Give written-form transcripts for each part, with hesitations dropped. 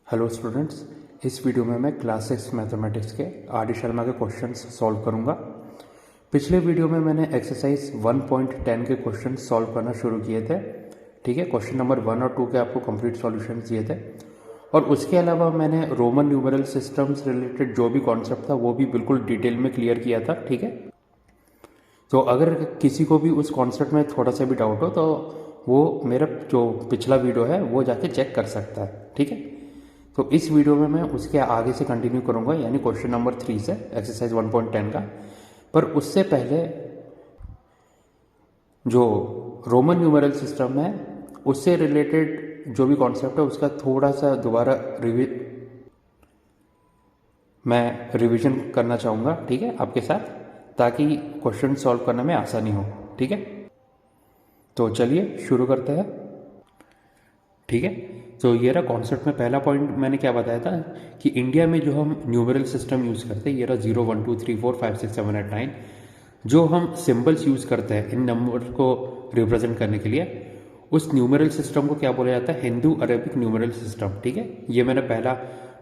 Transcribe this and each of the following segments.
Hello students, इस video में मैं क्लास 6 मैथमेटिक्स के आर डी शर्मा के क्वेश्चंस सॉल्व करूंगा। पिछले वीडियो में मैंने एक्सरसाइज 1.10 के क्वेश्चंस सॉल्व करना शुरू किए थे। ठीक है, क्वेश्चन नंबर 1 और 2 के आपको कंप्लीट सॉल्यूशन दिए थे और उसके अलावा मैंने रोमन न्यूमेरल सिस्टम्स रिलेटेड जो भी कॉन्सेप्ट था वो भी बिल्कुल डिटेल में क्लियर किया था। ठीक है, तो अगर किसी को भी उस कॉन्सेप्ट में थोड़ा सा भी डाउट हो तो वो मेरा जो पिछला वीडियो है वो जाके चेक कर सकता है। ठीक है, तो इस वीडियो में मैं उसके आगे से कंटिन्यू करूंगा, यानी क्वेश्चन नंबर 3 से एक्सरसाइज 1.10 का। पर उससे पहले जो रोमन न्यूमेरल सिस्टम है उससे रिलेटेड जो भी कॉन्सेप्ट है उसका थोड़ा सा दोबारा मैं रिवीजन करना चाहूँगा। ठीक है, आपके साथ, ताकि क्वेश्चन सॉल्व करने में आसानी हो। ठीक है, तो चलिए शुरू करते हैं। ठीक है, तो ये रहा कॉन्सेप्ट में पहला पॉइंट मैंने क्या बताया था कि इंडिया में जो हम न्यूमेरल सिस्टम यूज़ करते हैं, ये रहा 0 1 2 3 4 5 6 7 8 9, जो हम सिंबल्स यूज़ करते हैं इन नंबर को रिप्रेजेंट करने के लिए, उस न्यूमेरल सिस्टम को क्या बोला जाता है? Hindu Arabic numeral system. ठीक है, ये मैंने पहला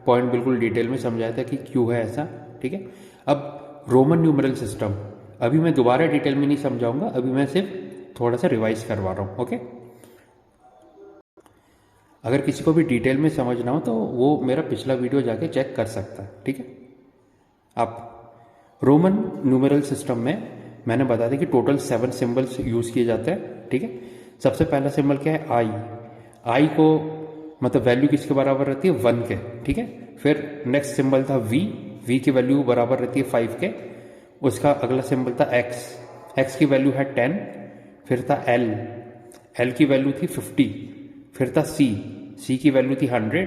पॉइंट बिल्कुल डिटेल में समझाया था कि क्यों है ऐसा। ठीक है, अब रोमन न्यूमेरल सिस्टम अभी मैं दोबारा डिटेल में नहीं समझाऊंगा, अभी मैं सिर्फ थोड़ा सा रिवाइज करवा रहा हूँ। ओके, अगर किसी को भी डिटेल में समझना हो तो वो मेरा पिछला वीडियो जाके चेक कर सकता है। ठीक है, आप रोमन न्यूमेरल सिस्टम में मैंने बता दिया कि टोटल 7 सिंबल्स यूज़ किए जाते हैं। ठीक है, सबसे पहला सिंबल क्या है? आई। आई को मतलब वैल्यू किसके बराबर रहती है? 1 के। ठीक है, फिर नेक्स्ट सिंबल था वी। वी की वैल्यू बराबर रहती है 5 के। उसका अगला सिंबल था एक्स। एक्स की वैल्यू है 10। फिर था एल। एल की वैल्यू थी 50। फिर था सी। सी की वैल्यू थी 100।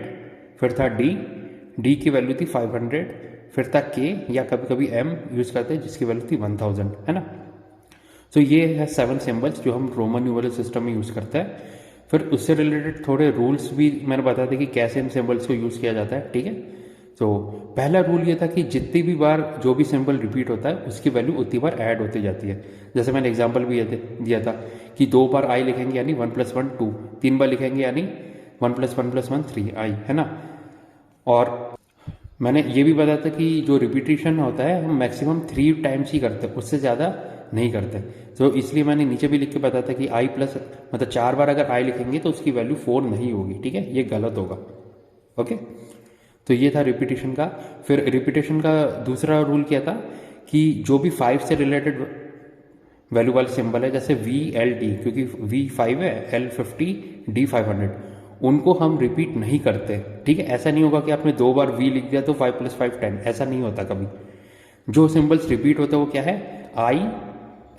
फिर था डी। डी की वैल्यू थी 500। फिर था के, या कभी कभी एम यूज करते हैं जिसकी वैल्यू थी 1000, है ना। तो ये है 7 सिंबल्स जो हम रोमन न्यूमेरल सिस्टम में यूज करते हैं। फिर उससे रिलेटेड थोड़े रूल्स भी मैंने बता दिया कि कैसे इन सिंबल्स को यूज किया जाता है। ठीक है, तो पहला रूल ये था कि जितनी भी बार जो भी सिंबल रिपीट होता है उसकी वैल्यू उतनी बार ऐड होती जाती है। जैसे मैंने एग्जांपल भी दिया था कि 2 बार आई लिखेंगे यानी 1 + 1 2, 3 बार लिखेंगे यानी 1 + 1 + 1 3 आई, है ना। और मैंने ये भी बताया था कि जो रिपीटिशन होता है हम मैक्सिमम 3 टाइम्स ही करते हैं, उससे ज़्यादा नहीं करते। तो इसलिए मैंने नीचे भी लिख के बताया था कि आई प्लस मतलब 4 बार अगर आई लिखेंगे तो उसकी वैल्यू 4 नहीं होगी। ठीक है, ये गलत होगा। ओके, तो ये था रिपीटिशन का। फिर रिपीटिशन का दूसरा रूल क्या था कि जो भी 5 से रिलेटेड वैल्यू वाले सिंबल है, जैसे वी एल डी, क्योंकि वी 5 है, एल 50, डी 500, उनको हम रिपीट नहीं करते। ठीक है, ऐसा नहीं होगा कि आपने 2 बार वी लिख दिया तो 5 + 5 10, ऐसा नहीं होता कभी। जो सिंबल्स रिपीट होते हैं वो क्या है? आई,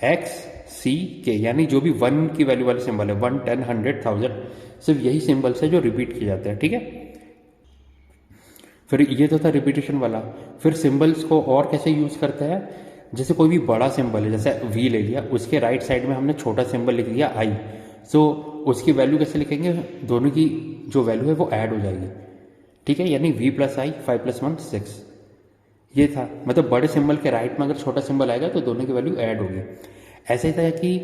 एक्स, सी, के, यानी जो भी 1 की वैल्यू वाले सिंबल है, 1 10 100 1000, सिर्फ यही सिंबल्स है जो रिपीट किए जाते हैं। ठीक है, फिर ये तो था रिपीटेशन वाला। फिर सिंबल्स को और कैसे यूज करते हैं? जैसे कोई भी बड़ा सिंबल है, जैसे वी ले लिया, उसके राइट साइड में हमने छोटा सिंबल लिख दिया आई, सो उसकी वैल्यू कैसे लिखेंगे? दोनों की जो वैल्यू है वो ऐड हो जाएगी। ठीक है, यानी v + i 5 + 1 6। ये था, मतलब बड़े सिंबल के राइट में अगर छोटा सिंबल आएगा तो दोनों की वैल्यू ऐड होगी। ऐसे ही था कि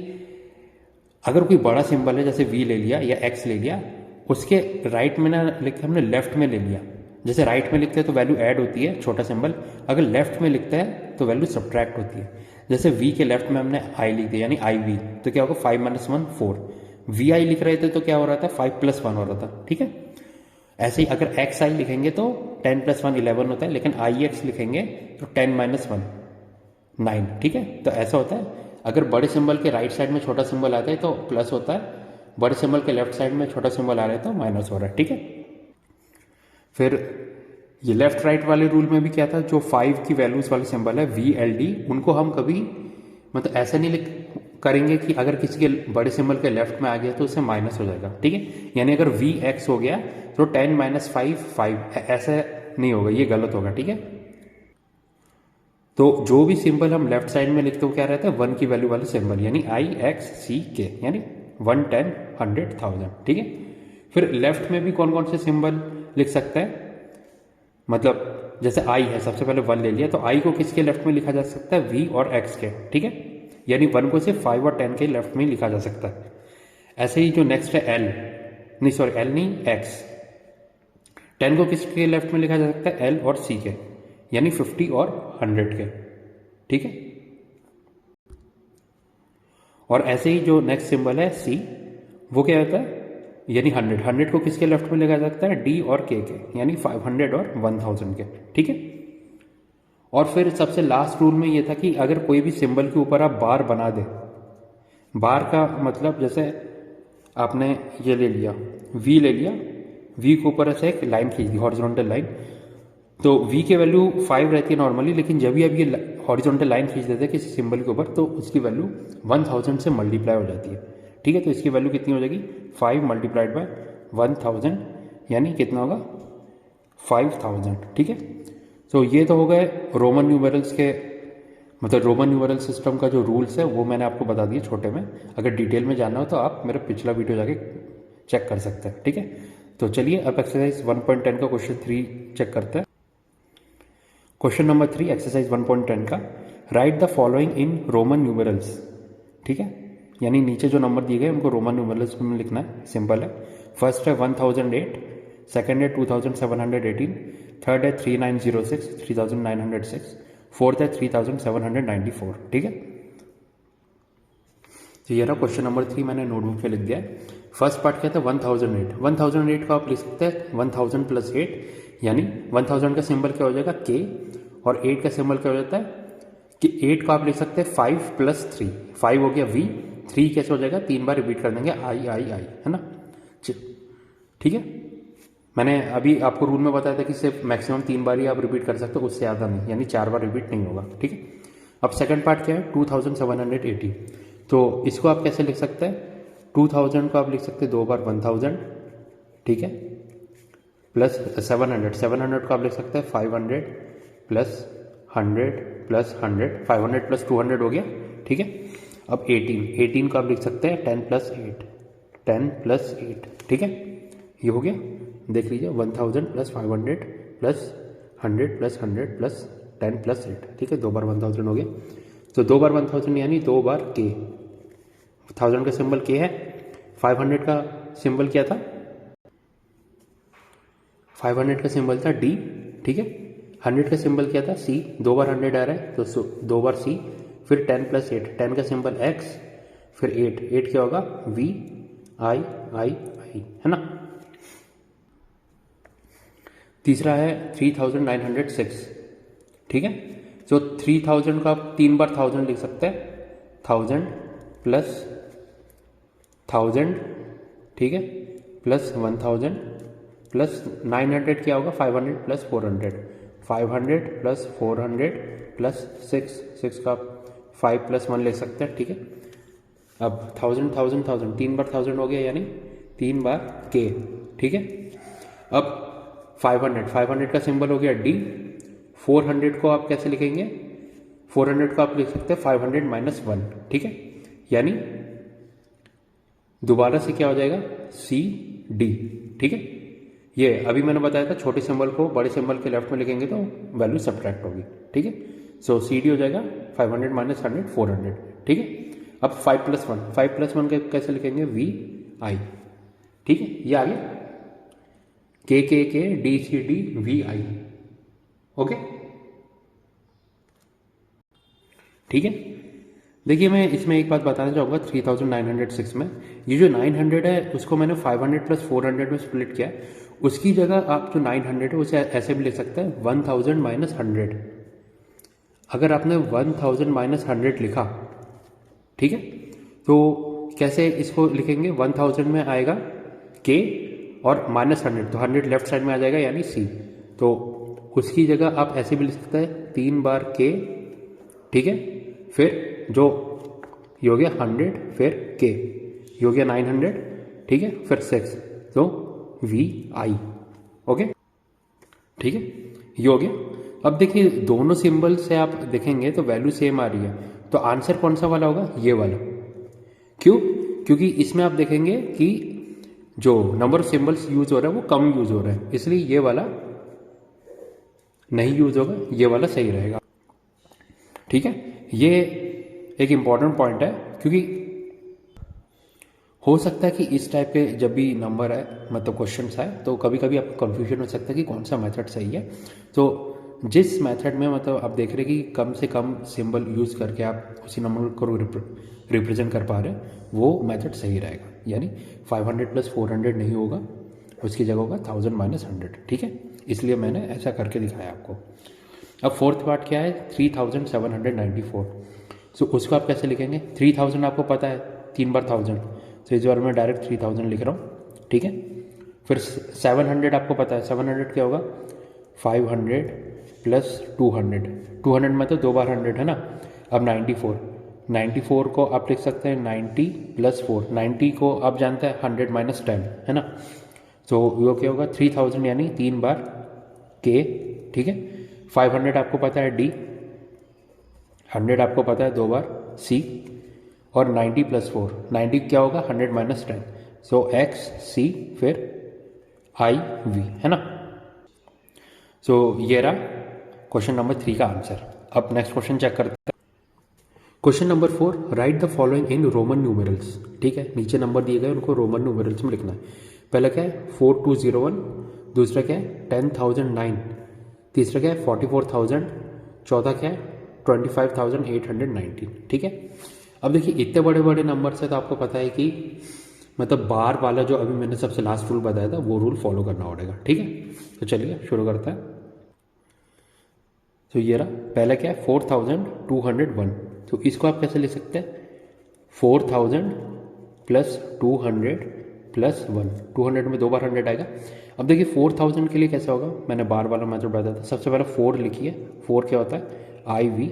अगर कोई बड़ा सिंबल है, जैसे v ले लिया या x ले लिया, उसके राइट में ना लिख के हमने लेफ्ट में ले लिया। जैसे राइट में लिखते हैं तो वैल्यू ऐड होती है छोटा सिंबल, अगर लेफ्ट में लिखते हैं तो वैल्यू सब्ट्रैक्ट होती है। जैसे v के लेफ्ट में हमने i लिख दिया यानी आई वी, तो क्या होगा? 5 - 1 4। वी आई लिख रहे थे तो क्या हो रहा था? 5 + 1 हो रहा था। ठीक है, ऐसे ही अगर एक्स आई लिखेंगे तो 10 + 1 11 होता है, लेकिन आई एक्स लिखेंगे तो 10 - 1 9। ठीक है, तो ऐसा होता है। अगर बड़े सिंबल के राइट साइड में छोटा सिंबल आता है तो प्लस होता है, बड़े सिंबल के लेफ्ट साइड में छोटा सिंबल आ रहा है तो माइनस हो रहा है। ठीक है, फिर ये लेफ्ट राइट वाले रूल में भी क्या था? जो 5 की वैल्यूज वाले सिंबल है वी एल डी, उनको हम कभी मतलब ऐसा नहीं लिख करेंगे कि अगर किसी के बड़े सिंबल के लेफ्ट में आ गया तो उससे माइनस हो जाएगा। ठीक है, यानी अगर वी एक्स हो गया तो 10 - 5 5, ऐसा नहीं होगा, ये गलत होगा। ठीक है, तो जो भी सिंबल हम लेफ्ट साइड में लिखते हो क्या रहता है? 1 की वैल्यू वाले सिंबल, यानी आई एक्स सी के, यानी 1 10 100 1000। ठीक है, फिर लेफ्ट में भी कौन कौन से सिंबल लिख सकते हैं? मतलब जैसे आई है, सबसे पहले 1 ले लिया तो आई को किसके लेफ्ट में लिखा जा सकता है? वी और एक्स के। ठीक है, यानी 1 को सिर्फ 5 और 10 के लेफ्ट में लिखा जा सकता है। ऐसे ही जो नेक्स्ट है एल, नहीं सॉरी एल नहीं, एक्स। 10 को किसके लेफ्ट में लिखा जा सकता है? एल और सी के, यानी 50 और 100 के, ठीक है। और ऐसे ही जो नेक्स्ट सिंबल है सी, वो क्या होता है? यानी 100 को किसके लेफ्ट में लिखा जा सकता है? डी और के, यानी 500 और 1000 के, ठीक है। और फिर सबसे लास्ट रूल में ये था कि अगर कोई भी सिंबल के ऊपर आप बार बना दे, बार का मतलब जैसे आपने ये ले लिया, वी ले लिया, वी के ऊपर ऐसे एक लाइन खींच दी, हॉरिजॉन्टल लाइन, तो वी की वैल्यू 5 रहती है नॉर्मली, लेकिन जब भी आप ये हॉरिजॉन्टल लाइन खींच देते हैं किसी सिंबल के ऊपर तो उसकी वैल्यू 1000 से मल्टीप्लाई हो जाती है, ठीक है। तो इसकी वैल्यू कितनी हो जाएगी? 5 मल्टीप्लाइड बाय 1000, यानी कितना होगा? 5000, ठीक है। तो ये तो हो गए रोमन न्यूमेरल्स के, मतलब रोमन न्यूमेरल सिस्टम का जो रूल्स है वो मैंने आपको बता दिए छोटे में। अगर डिटेल में जानना हो तो आप मेरा पिछला वीडियो जाके चेक कर सकते हैं, ठीक है। तो चलिए अब एक्सरसाइज 1.10 का क्वेश्चन 3 चेक करते हैं। क्वेश्चन नंबर 3 एक्सरसाइज 1.10 का, right the following in Roman numerals, ठीक है। यानी नीचे जो नंबर दिए गए उनको रोमन न्यूमेरल्स में लिखना है, सिंपल है। फर्स्ट है 1008, सेकेंड है 2718, थर्ड है 3906, 3906, फोर्थ है 3794, ठीक है। तो ये रहा क्वेश्चन नंबर 3, मैंने नोटबुक पे लिख दिया है। फर्स्ट पार्ट क्या था? 1008, 1008 को आप लिख सकते हैं 1000 प्लस 8, यानी 1000 का सिंबल क्या हो जाएगा? के, और 8 का सिंबल क्या हो जाता है? कि 8 को आप लिख सकते हैं 5 प्लस 3, 5 हो गया वी, 3 कैसे हो जाएगा? 3 बार रिपीट कर देंगे, आई आई आई, है ना, ठीक है। मैंने अभी आपको रूल में बताया था कि सिर्फ मैक्सिमम 3 बार ही आप रिपीट कर सकते हो, उससे ज़्यादा नहीं, यानी 4 बार रिपीट नहीं होगा, ठीक है। अब सेकंड पार्ट क्या है? 2780, तो इसको आप कैसे लिख सकते हैं? 2000 को आप लिख सकते हैं 2 बार 1000, ठीक है, प्लस 700 को आप लिख सकते हैं 500 प्लस 100 प्लस 100, 500 प्लस 200 हो गया, ठीक है। अब 18 को आप लिख सकते हैं 10 प्लस 8, 10 प्लस 8, ठीक है, ये हो गया। देख लीजिए 1000 plus 500 plus 100 plus 100 plus 10 plus 8, ठीक है, 2 बार 1000 हो गया। तो 2 बार 1000 यानी 2 बार के, 1000 का सिंबल के है, 500 का सिंबल क्या था? 500 का सिंबल था डी, ठीक है। 100 का सिंबल क्या था? सी, 2 बार 100 आ रहा है तो 2 बार सी, फिर 10 प्लस 8, 10 का सिंबल एक्स, फिर 8 क्या होगा? वी आई आई आई, है ना। तीसरा है 3906, ठीक है। तो 3000 को आप 3 बार 1000 लिख सकते हैं, 1000 प्लस 1000, ठीक है, प्लस 1000 प्लस 900 क्या होगा? 500 प्लस 400, 500 प्लस 400 प्लस 6 का 5 प्लस 1 लिख सकते हैं, ठीक है। अब 1000 1000 1000, 3 बार 1000 हो गया, यानी 3 बार के, ठीक है। अब 500 का सिंबल हो गया डी, 400 को आप कैसे लिखेंगे? 400 को आप लिख सकते हैं 500 माइनस 1, ठीक है, यानी दोबारा से क्या हो जाएगा? सी डी, ठीक है। ये अभी मैंने बताया था छोटे सिंबल को बड़े सिंबल के लेफ्ट में लिखेंगे तो वैल्यू सब्ट्रैक्ट होगी, ठीक है। सो सी डी हो जाएगा 500 माइनस 100, 400, ठीक है। अब 5 प्लस 1 कैसे लिखेंगे? वी आई, ठीक है, ये आ गया K D C D V I, okay, ठीक है। देखिए मैं इसमें एक बात बताना चाहूँगा 3906 में, ये जो 900 है उसको मैंने 500 प्लस 400 में स्प्लिट किया है, उसकी जगह आप जो 900 है उसे ऐसे भी लिख सकते हैं 1000 माइनस 100। अगर आपने 1000 माइनस 100 लिखा, ठीक है, तो कैसे इसको लिखेंगे? 1000 में आएगा के और माइनस 100, तो 100 लेफ्ट साइड में आ जाएगा यानी सी, तो उसकी जगह आप ऐसे भी लिख सकते हैं 3 बार के, ठीक है, फिर जो ये हो गया 100, फिर के, ये हो गया 900, ठीक है, फिर 6, तो वी आई, ओके, ठीक है, ये हो गया। अब देखिए दोनों सिंबल से आप देखेंगे तो वैल्यू सेम आ रही है, तो आंसर कौन सा वाला होगा? ये वाला। क्यों? क्योंकि इसमें आप देखेंगे कि जो नंबर ऑफ सिंबल्स यूज हो रहा है वो कम यूज हो रहा है, इसलिए ये वाला नहीं यूज होगा, ये वाला सही रहेगा, ठीक है। ये एक इंपॉर्टेंट पॉइंट है, क्योंकि हो सकता है कि इस टाइप के जब भी नंबर आए मतलब क्वेश्चन आए तो कभी कभी आपको कन्फ्यूजन हो सकता है कि कौन सा मेथड सही है। तो जिस मेथड में मतलब आप देख रहे हैं कि कम से कम सिंबल यूज़ करके आप उसी नंबर को रिप्रेजेंट कर पा रहे हैं वो मेथड सही रहेगा, यानी 500 प्लस 400 नहीं होगा, उसकी जगह होगा 1000 माइनस 100। ठीक है, इसलिए मैंने ऐसा करके दिखाया आपको। अब फोर्थ पार्ट क्या है, 3794। सो उसको आप कैसे लिखेंगे, 3000 आपको पता है 3 बार 1000, तो इस बार मैं डायरेक्ट 3000 लिख रहा हूँ। ठीक है, फिर 700 आपको पता है, 700 क्या होगा 500 प्लस 200, 200 में तो 2 बार 100 है ना। अब 94 को आप लिख सकते हैं 90 प्लस 4, 90 को आप जानते हैं 100 माइनस 10 है ना। तो वो क्या होगा 3000 यानी 3 बार के। ठीक है, 500 आपको पता है डी, 100 आपको पता है 2 बार सी, और 90 प्लस 4, 90 क्या होगा 100 माइनस 10, सो एक्स सी फिर आई वी है ना। सो ये रहा क्वेश्चन नंबर 3 का आंसर। अब नेक्स्ट क्वेश्चन चेक करते हैं। Question number 4, right the following in Roman numerals. ठीक है, नीचे नंबर दिए गए उनको रोमन न्यूमेरल्स में लिखना है। पहला क्या है 4201, दूसरा क्या है 10009, तीसरा क्या है 44000, चौथा क्या है 25819। ठीक है, अब देखिए इतने बड़े बड़े नंबर से तो आपको पता है कि मतलब बार वाला जो अभी मैंने सबसे लास्ट रूल बताया था वो रूल फॉलो करना पड़ेगा। ठीक है, तो चलिए शुरू करते हैं। तो ये रहा पहला क्या है 4201, तो इसको आप कैसे लिख सकते हैं 4000 प्लस 200 प्लस 1, 200 में 2 बार 100 आएगा। अब देखिए 4000 के लिए कैसे होगा, मैंने बार वाला मेथड बताया था। सबसे पहले 4 लिखिए, 4 क्या होता है आई वी,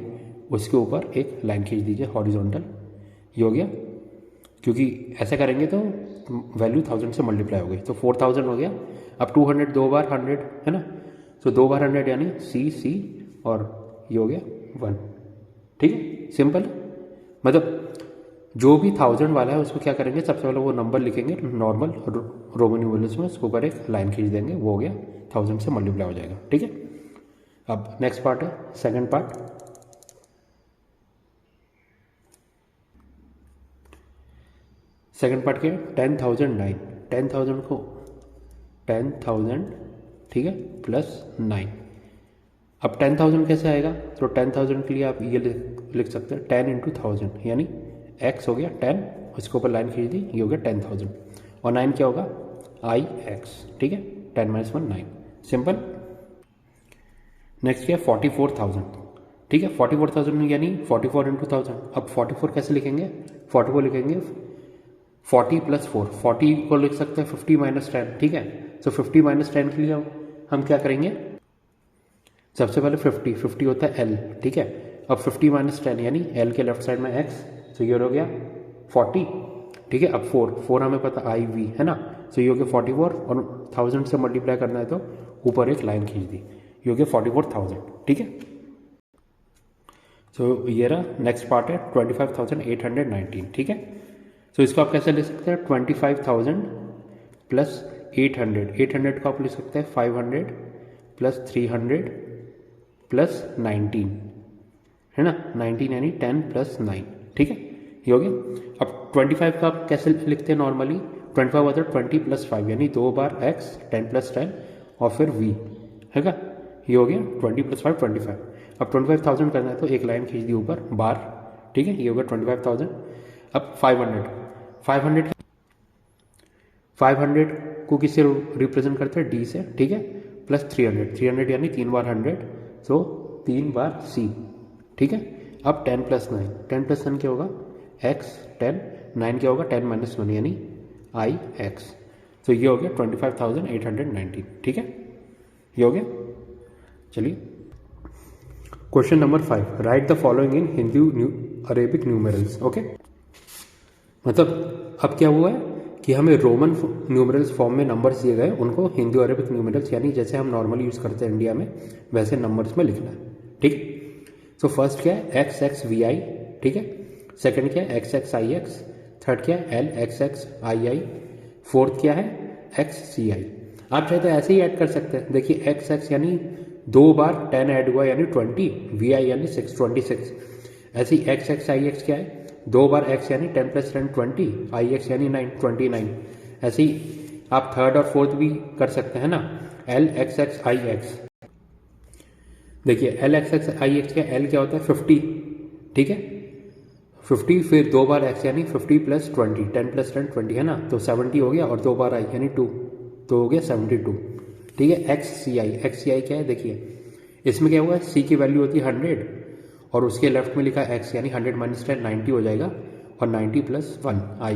उसके ऊपर एक लाइन खींच दीजिए हॉरिजॉन्टल, ये हो गया, क्योंकि ऐसा करेंगे तो वैल्यू 1000 से मल्टीप्लाई हो गई, तो 4000 हो गया। अब 200 2 बार 100 है ना, तो 2 बार 100 यानी सी सी और ये हो गया 1। ठीक है, सिंपल, मतलब जो भी 1000 वाला है उसको क्या करेंगे सबसे पहले वो नंबर लिखेंगे नॉर्मल रोमन न्यूमेरल्स में, उसके ऊपर एक लाइन खींच देंगे, वो हो गया 1000 से मल्टीप्लाई हो जाएगा। ठीक है, अब नेक्स्ट पार्ट है सेकंड पार्ट। सेकंड पार्ट क्या है 10009, 10000 को 10000 ठीक है प्लस 9। अब 10000 कैसे आएगा, तो 10000 के लिए आप ये लिख सकते हैं 10 इंटू 1000, यानी x हो गया 10, उसके ऊपर लाइन खींच दी, ये हो गया 10000, और 9 क्या होगा आई एक्स। ठीक है, 10 माइनस 1 9, सिंपल। नेक्स्ट क्या है 44000। ठीक है, 44000 यानी 44 इंटू 1000। अब 44 कैसे लिखेंगे, 44 लिखेंगे 40 प्लस 4, 40 को लिख सकते हैं 50 माइनस 10। ठीक है, तो 50 माइनस 10 के लिए हम क्या करेंगे, सबसे पहले 50 होता है एल। ठीक है, अब 50 माइनस 10 यानी एल के लेफ्ट साइड में एक्स, तो ये हो गया 40। ठीक है, अब 4 हमें पता आई वी है ना, तो ये हो गया 44, और 1000 से मल्टीप्लाई करना है तो ऊपर एक लाइन खींच दी, ये हो गया 44000। ठीक है, तो ये रहा नेक्स्ट पार्ट है 25819। ठीक है, तो इसको आप कैसे ले सकते हैं 25000 प्लस 800, 800 को आप ले सकते हैं 500 प्लस 300 प्लस 19 है ना, 19 यानी 10 प्लस 9। ठीक है, ये हो गया। अब 25 का आप कैसे लिखते हैं नॉर्मली, 25 होता है 20 प्लस 5 यानी 2 बार x 10 प्लस 10 और फिर v है का, ये हो गया 20 प्लस 5 25। अब 25000 करना है तो एक लाइन खींच दी ऊपर बार। ठीक है, ये हो गया 25000। अब 500 को किससे रिप्रेजेंट करते हैं डी से। ठीक है, प्लस 300 यानी 3 बार 100, सो 3 बार सी। ठीक है, अब 10 प्लस 9, 10 प्लस 9 क्या होगा x 10, 9 क्या होगा 10 माइनस 1 यानी आई एक्स, तो ये हो गया 25819। ठीक है, ये हो गया। चलिए question number 5, right the following in Hindu Arabic numerals. Okay, मतलब अब क्या हुआ है कि हमें रोमन न्यूमेरल्स फॉर्म में नंबर्स दिए गए, उनको हिंदू अरेबिक न्यूमेरल्स यानी जैसे हम नॉर्मली यूज़ करते हैं इंडिया में वैसे नंबर्स में लिखना है। ठीक है, तो फर्स्ट क्या है एक्स एक्स वी आई। ठीक है, सेकंड क्या है एक्स एक्स आई एक्स, थर्ड क्या है L X X I I, fourth क्या है एक्स सी आई। आप चाहे तो ऐसे ही ऐड कर सकते हैं, देखिए एक्स एक्स यानी 2 बार 10 ऐड हुआ यानी 20, वी आई यानी 6 26। ऐसे ही एक्स एक्स आई एक्स क्या है दो बार x यानी 10 प्लस 10 20, आई एक्स यानी 9 29। ऐसे ही आप थर्ड और फोर्थ भी कर सकते हैं ना, एल एक्स एक्स आई एक्स। देखिए एल एक्स एक्स आई एक्स का एल क्या होता है 50, ठीक है 50, फिर दो बार x यानी 50 प्लस 20, 10 प्लस 10 20 है ना, तो 70 हो गया, और दो बार i यानी 2, तो हो गया 72, ठीक है। एक्स सी आई क्या है देखिए, इसमें क्या हुआ है, c की वैल्यू होती है 100 और उसके लेफ्ट में लिखा है x यानी 100 माइनस 10 90 हो जाएगा, और 90 प्लस 1 i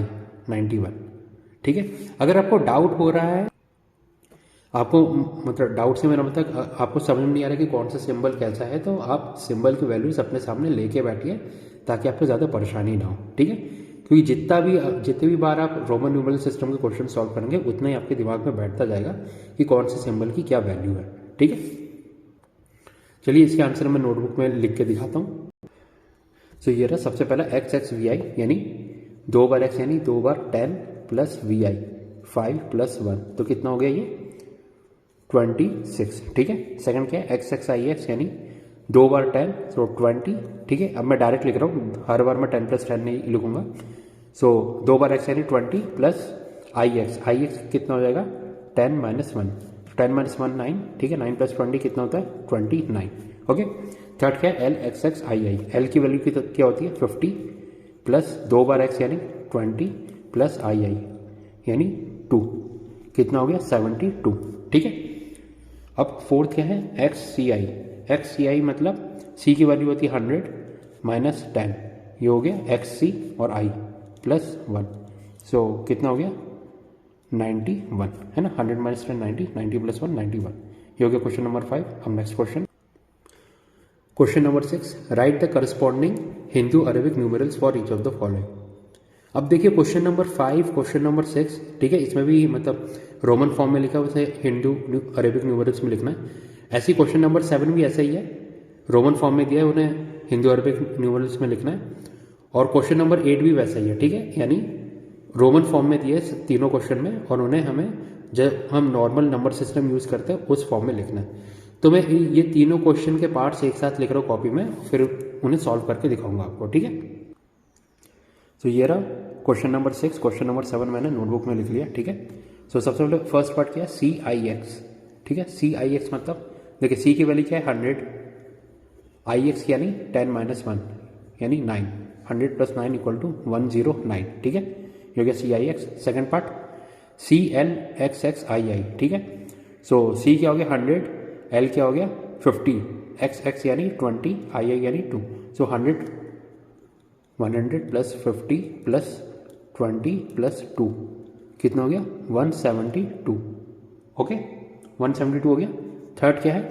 91, ठीक है। अगर आपको डाउट हो रहा है, आपको मतलब डाउट से मेरा मतलब आपको समझ में नहीं आ रहा कि कौन सा सिंबल कैसा है, तो आप सिंबल की वैल्यूज अपने सामने लेके बैठिए ताकि आपको ज़्यादा परेशानी ना हो, ठीक है। क्योंकि जितने भी बार आप रोमन न्यूमरल सिस्टम के क्वेश्चन सॉल्व करेंगे उतना ही आपके दिमाग में बैठता जाएगा कि कौन से सिंबल की क्या वैल्यू है, ठीक है। चलिए इसके आंसर मैं नोटबुक में लिख के दिखाता हूँ। तो ये रहा सबसे पहला एक्स एक्स वी आई, यानी दो बार एक्स यानी दो बार 10 प्लस वी आई 5 प्लस 1, तो कितना हो गया ये 26, ठीक है। सेकंड क्या है एक्स एक्स आई एक्स, यानी दो बार 10 तो 20, ठीक है। अब मैं डायरेक्ट लिख रहा हूँ, हर बार मैं 10 प्लस 10 नहीं लिखूंगा। सो दो बार एक्स यानी 20 प्लस आई एक्स कितना हो जाएगा 10 माइनस 1, 10 माइनस 1 9, ठीक है। 9 प्लस 20 कितना होता है 29, ओके। थर्ड क्या है L X X I I, L की वैल्यू क्या होती है 50 प्लस दो बार एक्स यानी 20 प्लस आई यानी 2, कितना हो गया 72, ठीक है। अब फोर्थ क्या है एक्स सी आई मतलब सी की वैल्यू होती है 100 माइनस 10, ये हो गया एक्स सी और आई प्लस 1, सो कितना हो गया 91, है ना। 100 माइनस 10 90, 90 प्लस 1 91, ये हो गया क्वेश्चन नंबर 5। अब next question number 6, right the corresponding Hindu Arabic numerals for each of the following. अब देखिए क्वेश्चन नंबर 5, क्वेश्चन नंबर 6, ठीक है, इसमें भी मतलब रोमन फॉर्म में लिखा है, उसे हिंदू अरेबिक न्यूमरल्स में लिखना है। ऐसे ही क्वेश्चन नंबर 7 भी ऐसा ही है, रोमन फॉर्म में दिया है, उन्हें हिंदू अरेबिक न्यूमरल्स में लिखना है। और क्वेश्चन नंबर 8 भी वैसा ही है, ठीक है, यानी रोमन फॉर्म में दिए तीनों क्वेश्चन में, और उन्हें हमें जब हम नॉर्मल नंबर सिस्टम यूज़ करते हैं उस फॉर्म में लिखना है। तो मैं ये तीनों क्वेश्चन के पार्ट्स एक साथ लिख रहा हूँ कॉपी में, फिर उन्हें सॉल्व करके दिखाऊंगा आपको, ठीक है। तो ये रहा क्वेश्चन नंबर 6, क्वेश्चन नंबर 7 मैंने नोटबुक में लिख लिया, ठीक है। सो सबसे पहले फर्स्ट पार्ट क्या है सी आई एक्स, ठीक है। सी आई एक्स मतलब देखिए सी की वैल्यू क्या है 100, आई एक्स यानी 10 माइनस 1 यानी 9, 100 प्लस 9 इक्वल टू 109, ठीक है, ये हो गया C I X. Second part C L X X I I, ठीक है। सो सी क्या हो गया 100, एल क्या हो गया 50, एक्स एक्स यानी 20, आई आई यानी 2, सो 100 प्लस 50 प्लस 20 प्लस 2 कितना हो गया 172, ओके 172 हो गया। थर्ड क्या है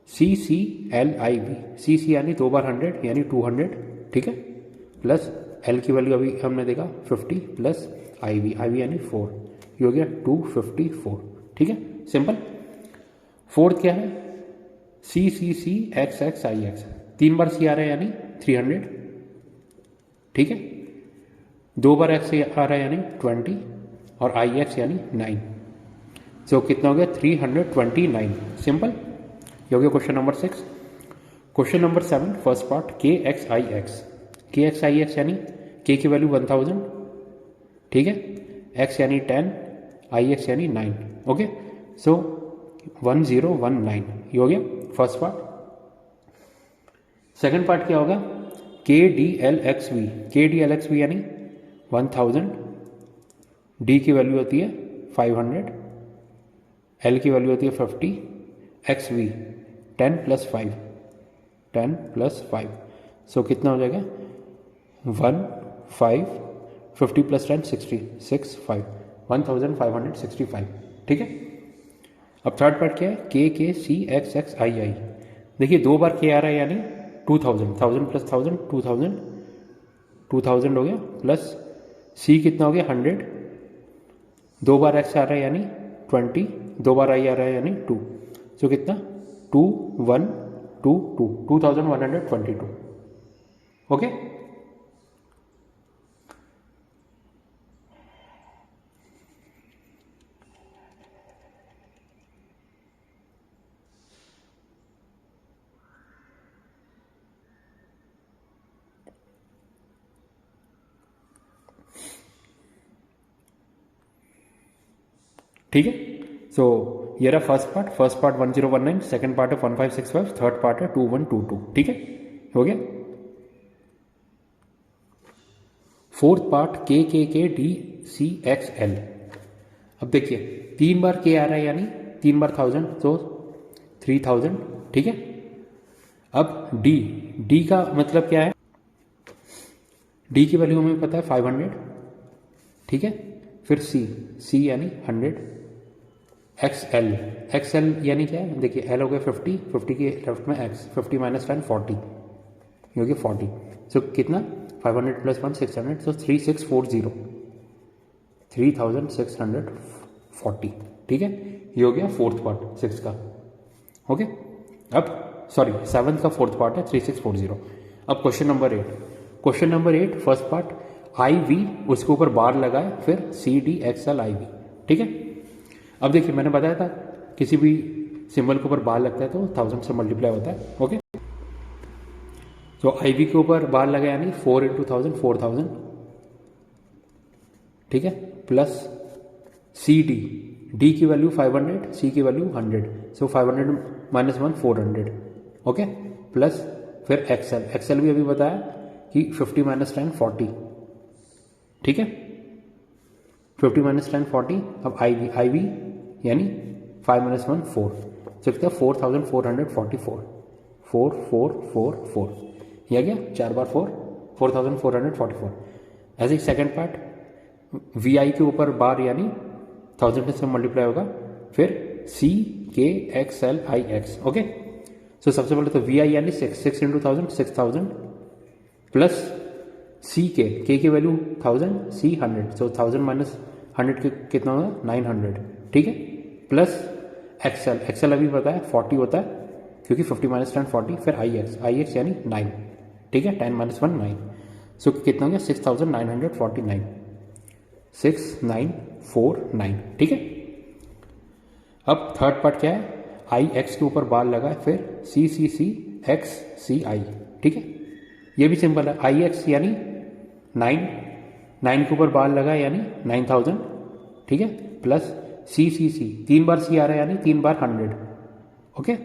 सी सी एल आई वी, सी सी यानी दो बार 100 यानी 200, ठीक है, प्लस एल की वैल्यू अभी हमने देखा 50 प्लस आई वी यानी 4, ये हो गया 254, ठीक है, सिंपल। फोर्थ क्या है सी सी सी एक्स एक्स आई एक्स, तीन बार सी आ रहा है यानी 300, ठीक है, दो बार एक्स आ रहा है यानी 20, और आई एक्स यानी 9, सो कितना हो गया 329, सिंपल। ये हो गया question number 6। Question number 7 first part के एक्स आई एक्स यानी के की वैल्यू 1000, ठीक है, एक्स यानी 10, आई एक्स यानी 9, ओके, सो 1019, ये हो गया फर्स्ट पार्ट। सेकंड पार्ट क्या होगा के डी एल एक्स वी यानी 1000, डी की वैल्यू होती है 500, एल की वैल्यू होती है 50, एक्स वी 10 प्लस 5, 10 प्लस 5, सो कितना हो जाएगा 1 5, 50 प्लस 10 60, 6 5, 1565, ठीक है। अब थर्ड पार्ट क्या है के सी एक्स एक्स आई आई, देखिए दो बार के आ रहा है यानी 2000, 1000 प्लस 1000 2000, 2000 हो गया, प्लस सी कितना हो गया 100, दो बार एक्स आ रहा है यानी 20, दो बार आई आ रहा है यानी 2, सो कितना 2122, 2122, ओके। ठीक है। सो ये रहा फर्स्ट पार्ट 1019, सेकंड पार्ट है 1565, थर्ड पार्ट है 2122, ठीक है, हो गया। फोर्थ पार्ट के डी सी एक्स एल। अब देखिए 3 बार के आ रहा है यानी 3 बार 1000 तो 3000, ठीक है। अब डी का मतलब क्या है, डी की वैल्यू हमें पता है 500, ठीक है। फिर सी यानी 100, एक्सएल यानी क्या है, देखिए एल हो गया 50 के लेफ्ट में एक्स, 50 माइनस 10 40, ये हो गया 40। सो कितना 500 प्लस 1 600, सो 3640, 3640, ठीक है। ये हो गया फोर्थ पार्ट 6 का, ओके। अब सॉरी 7 का फोर्थ पार्ट है 3640। अब question number 8 first part I V, उसके ऊपर बार लगाए, फिर C D X L I V, ठीक है। अब देखिए मैंने बताया था किसी भी सिंबल के ऊपर बार लगता है तो 1000 से मल्टीप्लाई होता है, ओके। तो आई वी के ऊपर बार लगा यानी 4 इंटू 1000 4000, ठीक है, प्लस सी डी की वैल्यू 500, सी की वैल्यू 100, सो 500 माइनस 1 400, ओके, प्लस फिर एक्सएल भी अभी बताया कि 50 माइनस 10 40, ठीक है, 50 माइनस 10 40। अब आई वी यानी 5 माइनस 1 4, सकता है 4444, 4444, यह गया 4 बार 4, 4444। ऐसे ही सेकेंड पार्ट वी आई के ऊपर बार यानी 1000 से मल्टीप्लाई होगा, फिर सी के X L I X, okay. So सबसे पहले तो वी आई यानी 6 इंटू 1000 6000, प्लस सी के की वैल्यू 1000, सी 100, सो 1000 माइनस 100 के कितना होगा 900, ठीक है, प्लस एक्सएल अभी पता है 40 होता है क्योंकि 50 माइनस 10 40, फिर आई एक्स यानी 9, ठीक है, 10 माइनस 1 9, सो कितना हो गया 6949, 6949, ठीक है। अब थर्ड पार्ट क्या है, आई एक्स के ऊपर बार लगा है, फिर सी एक्स सी आई, ठीक है। ये भी सिंपल है, आई एक्स यानी 9 के ऊपर बार लगा यानी 9000, ठीक है, प्लस सी 3 बार सी आ रहा है यानी 3 बार 100, ओके,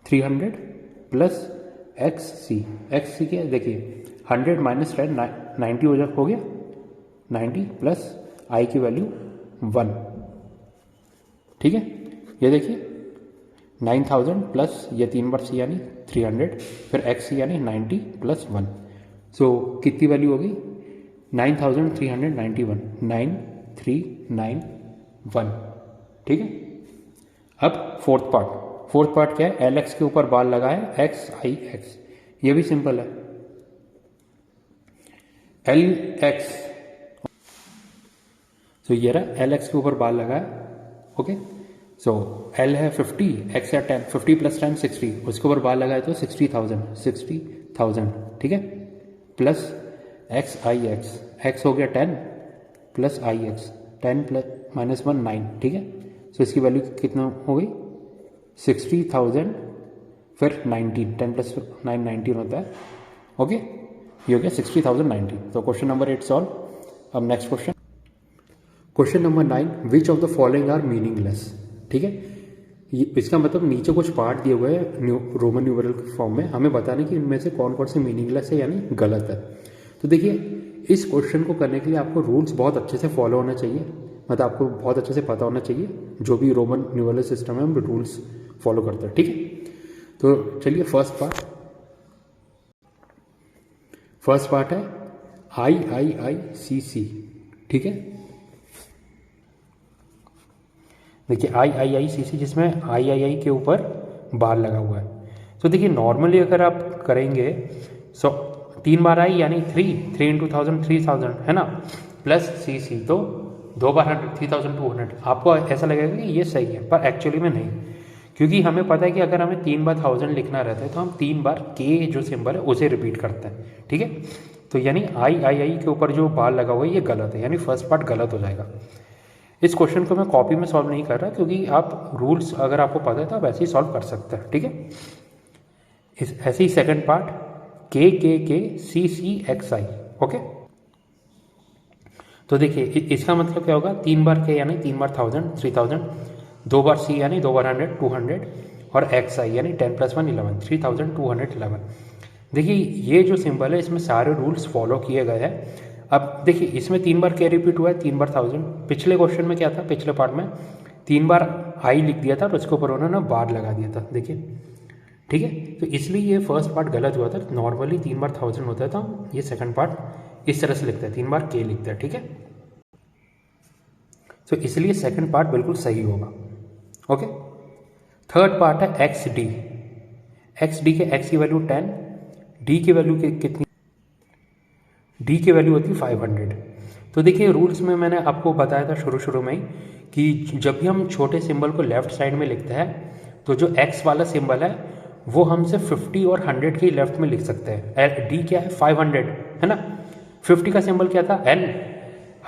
300, प्लस एक्स सी क्या देखिए 100 माइनस 10 90 हो गया 90, प्लस आई की वैल्यू 1, ठीक है। ये देखिए 9000 प्लस ये 3 बार सी यानी 300, फिर एक्स सी यानी 90 प्लस 1, सो कितनी वैल्यू होगी 9391, 9391, ठीक है। अब फोर्थ पार्ट क्या है, एल एक्स के ऊपर बार लगा है एक्स आई एक्स, ये भी सिंपल है, एल एक्स, सो ये रहा एल एक्स के ऊपर बार लगा है, ओके। सो एल है 50, एक्स है 10, 50 प्लस 10 60, उसके ऊपर बार लगाए तो 60,000, ठीक है, प्लस एक्स आई एक्स हो गया 10 प्लस आई एक्स 10 प्लस माइनस 1 9, ठीक है। सो इसकी वैल्यू कितना हो गई 60,000, फिर 19, 10 प्लस 9 19 होता है, ओके, ये हो गया 60,090। तो क्वेश्चन नंबर 8 सॉल्व। अब next question number 9, which of the following are meaningless, ठीक है। इसका मतलब नीचे कुछ पार्ट दिए हुए हैं रोमन न्यूमेरल फॉर्म में, हमें बताने कि इनमें से कौन कौन से मीनिंगलेस है यानी गलत है। तो देखिए इस क्वेश्चन को करने के लिए आपको रूल्स बहुत अच्छे से फॉलो होना चाहिए, मतलब आपको बहुत अच्छे से पता होना चाहिए जो भी रोमन न्यूमेरल सिस्टम है हम रूल्स फॉलो करते हैं, ठीक है। तो चलिए फर्स्ट पार्ट है आई सी, ठीक है। देखिए आई सी जिसमें आई के ऊपर बार लगा हुआ है। तो देखिए नॉर्मली अगर आप करेंगे 3 बार आई यानी 3 इंटू 1000 3000 है ना, प्लस सी तो 2 बार 100 3200, आपको ऐसा लगेगा कि ये सही है, पर एक्चुअली में नहीं, क्योंकि हमें पता है कि अगर हमें 3 बार 1000 लिखना रहता है तो हम 3 बार के जो सिंबल है उसे रिपीट करते हैं, ठीक है। तो यानी आई के ऊपर जो बार लगा हुआ है ये गलत है, यानी फर्स्ट पार्ट गलत हो जाएगा। इस क्वेश्चन को मैं कॉपी में सॉल्व नहीं कर रहा क्योंकि आप रूल्स अगर आपको पता है तो आप ऐसे ही सॉल्व कर सकते हैं, ठीक है। ऐसे ही सेकंड पार्ट के सी एक्स आई, ओके। तो देखिए इसका मतलब क्या होगा, 3 बार के यानी 3 बार 1000 3000, 2 बार सी यानी 2 बार 100 200, और एक्स आई यानी 10 + 1 11 3211। देखिए ये जो सिंबल है इसमें सारे रूल्स फॉलो किए गए हैं। अब देखिए इसमें 3 बार के रिपीट हुआ है, 3 बार 1000। पिछले क्वेश्चन में क्या था, पिछले पार्ट में 3 बार आई लिख दिया था और उसके ऊपर उन्होंने बार लगा दिया था, देखिए ठीक है। तो इसलिए ये फर्स्ट पार्ट गलत हुआ था। नॉर्मली 3 बार 1000 होता है, तो ये सेकंड पार्ट इस तरह से लिखते हैं, 3 बार के लिखते हैं, ठीक है। तो इसलिए सेकंड पार्ट बिल्कुल सही होगा। ओके, थर्ड पार्ट है एक्स डी। एक्स डी के एक्स की वैल्यू 10, डी की वैल्यू कितनी, डी की वैल्यू होती है 500। तो देखिए रूल्स में मैंने आपको बताया था शुरू में ही कि जब भी हम छोटे सिंबल को लेफ्ट साइड में लिखते हैं तो जो एक्स वाला सिंबल है वो हम सिर्फ 50 और 100 के लेफ्ट में लिख सकते हैं। डी क्या है, 500 है ना। 50 का सिंबल क्या था, एल,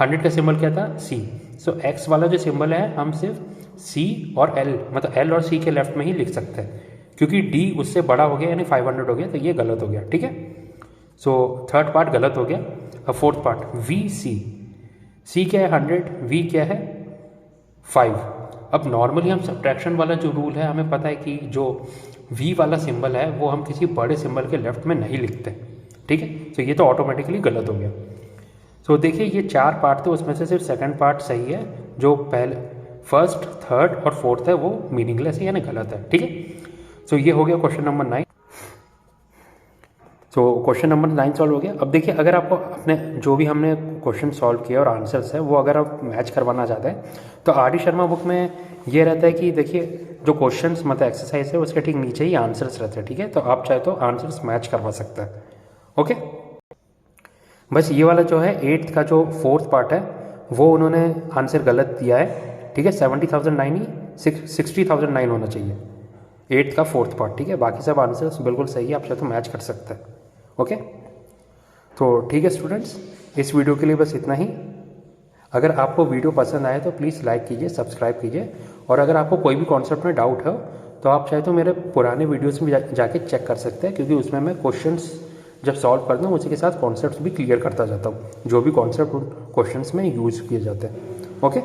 100 का सिंबल क्या था, सी। सो एक्स वाला जो सिंबल है हम सिर्फ सी और एल, मतलब एल और सी के लेफ्ट में ही लिख सकते हैं, क्योंकि डी उससे बड़ा हो गया यानी 500 हो गया, तो ये गलत हो गया, ठीक है। सो थर्ड पार्ट गलत हो गया। अब फोर्थ पार्ट वी सी, सी क्या है 100, वी क्या है 5। अब नॉर्मली हम सब्ट्रैक्शन वाला जो रूल है हमें पता है कि जो वी वाला सिंबल है वो हम किसी बड़े सिंबल के लेफ्ट में नहीं लिखते, ठीक है। तो ये तो ऑटोमेटिकली गलत हो गया। तो देखिए ये 4 पार्ट थे, उसमें से सिर्फ सेकंड पार्ट सही है, जो पहले फर्स्ट थर्ड और फोर्थ है वो मीनिंगलेस है यानी गलत है, ठीक है। तो ये हो गया क्वेश्चन नंबर 9। तो क्वेश्चन नंबर 9 सॉल्व हो गया। अब देखिए अगर आपको अपने जो भी हमने क्वेश्चन सॉल्व किया और आंसर्स है वो अगर आप मैच करवाना चाहते हैं तो आर डी शर्मा बुक में ये रहता है कि देखिए जो क्वेश्चंस मतलब एक्सरसाइज है उसके ठीक नीचे ही आंसर्स रहते हैं, ठीक है। तो आप चाहे तो आंसर्स मैच करवा सकते हैं, ओके। बस ये वाला जो है 8th का जो फोर्थ पार्ट है वो उन्होंने आंसर गलत दिया है, ठीक है। 70,009 ही 60,009 होना चाहिए 8th का फोर्थ पार्ट, ठीक है। बाकी सब आंसर्स बिल्कुल सही है, आप चाहे तो मैच कर सकते हैं, ओके। तो ठीक है स्टूडेंट्स, इस वीडियो के लिए बस इतना ही। अगर आपको वीडियो पसंद आए तो प्लीज़ लाइक कीजिए, सब्सक्राइब कीजिए, और अगर आपको कोई भी कॉन्सेप्ट में डाउट हो तो आप चाहे तो मेरे पुराने वीडियोस में जाके चेक कर सकते हैं, क्योंकि उसमें मैं क्वेश्चंस जब सॉल्व करता हूँ उसी के साथ कॉन्सेप्ट्स भी क्लियर करता जाता हूँ, जो भी कॉन्सेप्ट क्वेश्चंस में यूज किए जाते हैं, ओके।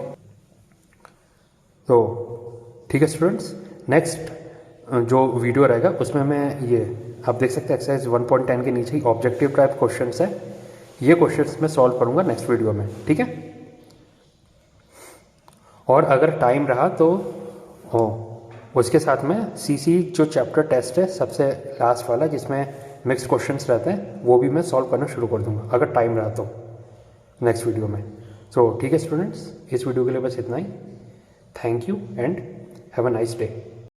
तो ठीक है स्टूडेंट्स, नेक्स्ट जो वीडियो रहेगा उसमें मैं ये आप देख सकते हैं एक्सरसाइज 1.10 के नीचे ही ऑब्जेक्टिव टाइप क्वेश्चंस है, ये क्वेश्चंस मैं सॉल्व करूंगा नेक्स्ट वीडियो में, ठीक है। और अगर टाइम रहा तो उसके साथ में सीसी जो चैप्टर टेस्ट है सबसे लास्ट वाला जिसमें मिक्स्ड क्वेश्चंस रहते हैं वो भी मैं सॉल्व करना शुरू कर दूंगा अगर टाइम रहा तो नेक्स्ट वीडियो में। सो ठीक है स्टूडेंट्स, इस वीडियो के लिए बस इतना ही। Thank you and have a nice day.